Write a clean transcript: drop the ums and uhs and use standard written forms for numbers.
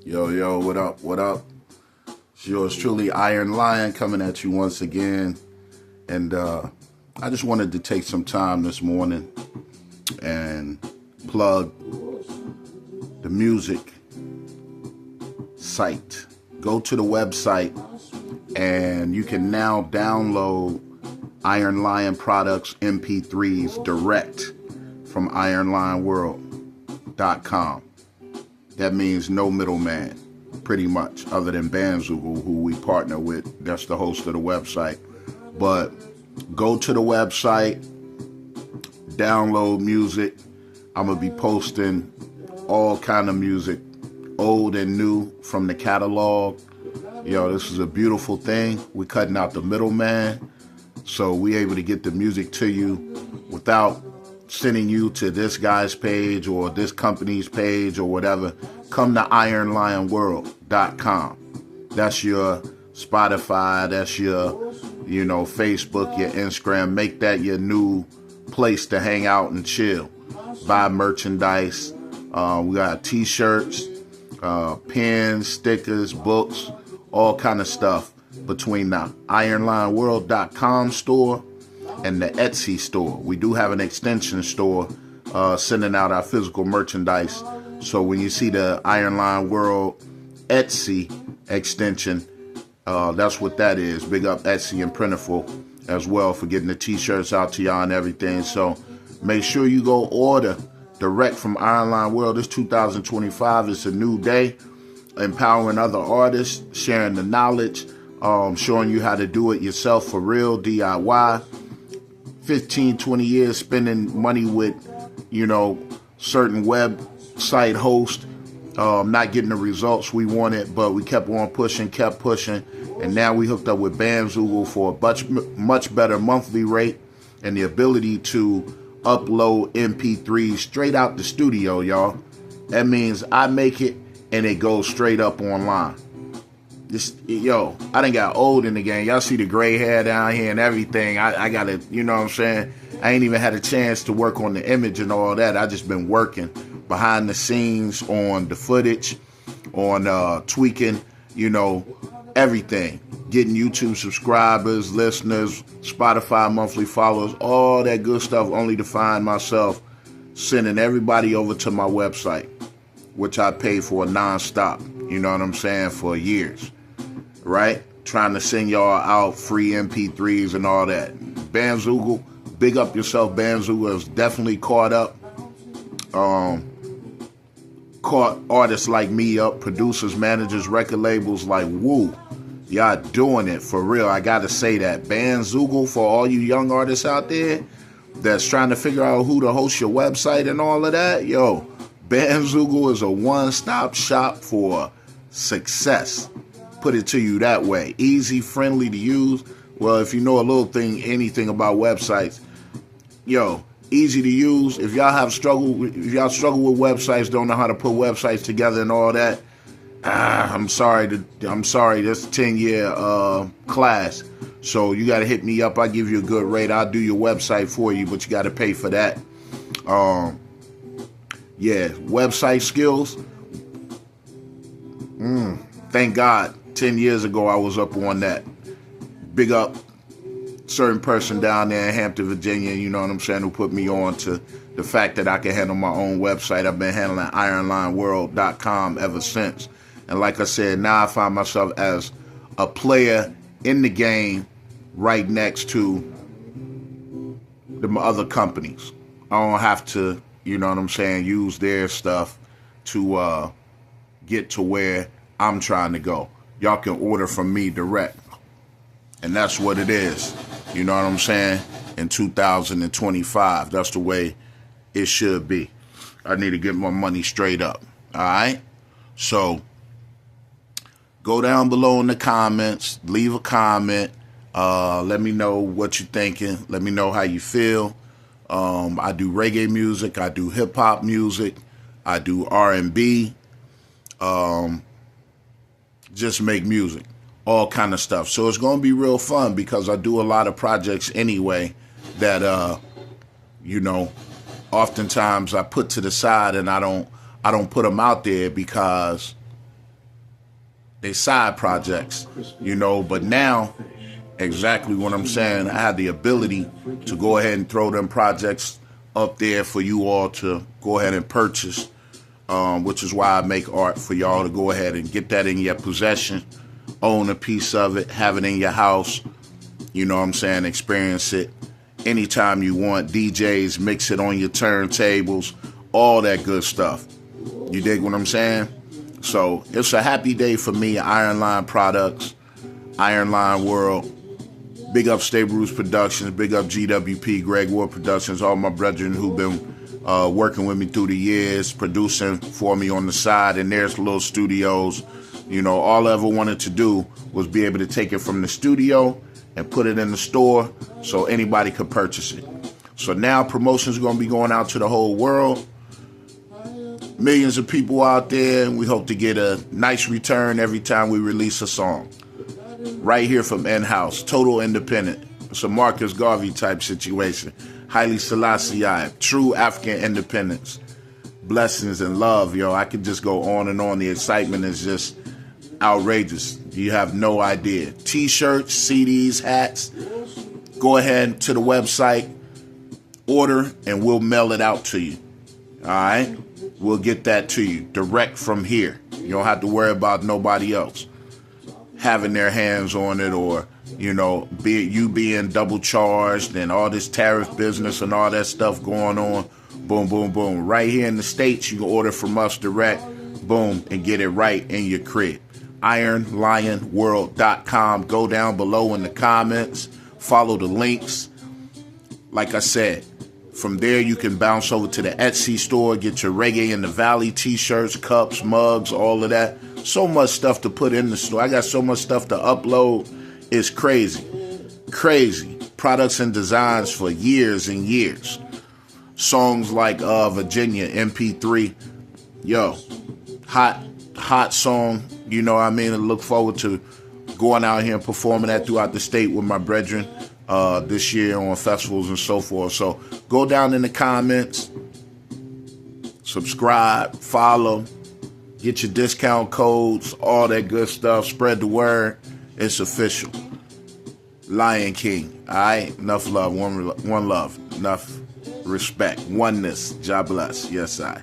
Yo, what up, what up? It's yours truly, Iron Lion, coming at you once again. And I just wanted to take some time this morning and plug the music site. Go to the website and you can now download Lion Produx MP3s direct from IronLionWorld.com. That means no middleman, pretty much, other than Bandzoogle, who we partner with. That's the host of the website. But go to the website, download music. I'm going to be posting all kind of music, old and new, from the catalog. Yo, this is a beautiful thing. We're cutting out the middleman, so we're able to get the music to you without sending you to this guy's page or this company's page or whatever. Come to IronLionWorld.com. That's your Spotify, that's your, Facebook, your Instagram. Make that your new place to hang out and chill. Buy merchandise. We got t-shirts, pens, stickers, books, all kind of stuff between the IronLionWorld.com store and the Etsy store. We do have an extension store sending out our physical merchandise. So when you see the Iron Lion World Etsy extension, that's what that is. Big up Etsy and Printiful as well for getting the t-shirts out to y'all and everything. So make sure you go order direct from Iron Lion World. This 2025 is a new day, empowering other artists, sharing the knowledge, showing you how to do it yourself for real, DIY. 15, 20 years spending money with, certain website hosts, not getting the results we wanted, but we kept on pushing, and now we hooked up with Bandzoogle for a much better monthly rate and the ability to upload MP3s straight out the studio, y'all. That means I make it and it goes straight up online. I done got old in the game. Y'all see the gray hair down here and everything. I got to, you know what I'm saying? I ain't even had a chance to work on the image and all that. I just been working behind the scenes on the footage, on tweaking, everything. Getting YouTube subscribers, listeners, Spotify monthly followers, all that good stuff, only to find myself sending everybody over to my website, which I pay for nonstop, you know what I'm saying, for years, right? Trying to send y'all out free MP3s and all that. Bandzoogle, big up yourself. Bandzoogle has definitely caught artists like me up, producers, managers, record labels like, woo, y'all doing it for real. I gotta say that. Bandzoogle, for all you young artists out there that's trying to figure out who to host your website and all of that, yo, Bandzoogle is a one-stop shop for success. Put it to you that way. Easy, friendly to use. Well, if you know anything about websites, easy to use. If y'all struggle with websites, don't know how to put websites together and all that, I'm sorry. That's a 10-year class. So you got to hit me up. I'll give you a good rate. I'll do your website for you, but you got to pay for that. Website skills. Thank God, 10 years ago, I was up on that. Big up certain person down there in Hampton, Virginia, you know what I'm saying, who put me on to the fact that I can handle my own website. I've been handling IronLionWorld.com ever since. And like I said, now I find myself as a player in the game right next to the other companies. I don't have to, you know what I'm saying, use their stuff to get to where I'm trying to go. Y'all can order from me direct. And that's what it is. You know what I'm saying? In 2025. That's the way it should be. I need to get my money straight up. All right? So go down below in the comments. Leave a comment. Let me know what you're thinking. Let me know how you feel. I do reggae music. I do hip-hop music. I do R&B. Just make music. All kind of stuff. So it's going to be real fun because I do a lot of projects anyway that, oftentimes I put to the side and I don't I don't put them out there because they side projects, but now, exactly what I'm saying, I have the ability to go ahead and throw them projects up there for you all to go ahead and purchase, which is why I make art for y'all to go ahead and get that in your possession, own a piece of it, have it in your house, experience it anytime you want. DJs, mix it on your turntables, all that good stuff. You dig what I'm saying? So it's a happy day for me. Lion Produx, Lion World. Big up Stable Roots Productions. Big up GWP, Greg Ward Productions. All my brethren who've been working with me through the years, producing for me on the side. And there's little studios. All I ever wanted to do was be able to take it from the studio and put it in the store so anybody could purchase it. So now promotions are going to be going out to the whole world. Millions of people out there, and we hope to get a nice return every time we release a song. Right here from in-house, total independent. It's a Marcus Garvey type situation. Haile Selassie, true African independence. Blessings and love, yo. I could just go on and on. The excitement is just outrageous. You have no idea. T-shirts, CDs, hats. Go ahead to the website, order, and we'll mail it out to you. All right? We'll get that to you direct from here. You don't have to worry about nobody else having their hands on it, or being double charged and all this tariff business and all that stuff going on. Boom, boom, boom. Right here in the States, you can order from us direct, boom, and get it right in your crib. IronLionWorld.com. Go down below in the comments. Follow the links. Like I said, from there you can bounce over to the Etsy store, get your Reggae in the Valley t-shirts, cups, mugs, all of that. So much stuff to put in the store. I got so much stuff to upload. It's crazy. Crazy. Products and designs for years and years. Songs like Virginia, MP3. Yo, hot song. I look forward to going out here and performing that throughout the state with my brethren this year on festivals and so forth. So go down in the comments, subscribe, follow, get your discount codes, all that good stuff. Spread the word. It's official. Lion King. All right? Enough love. One love. Enough respect. Oneness. God bless. Yes, I.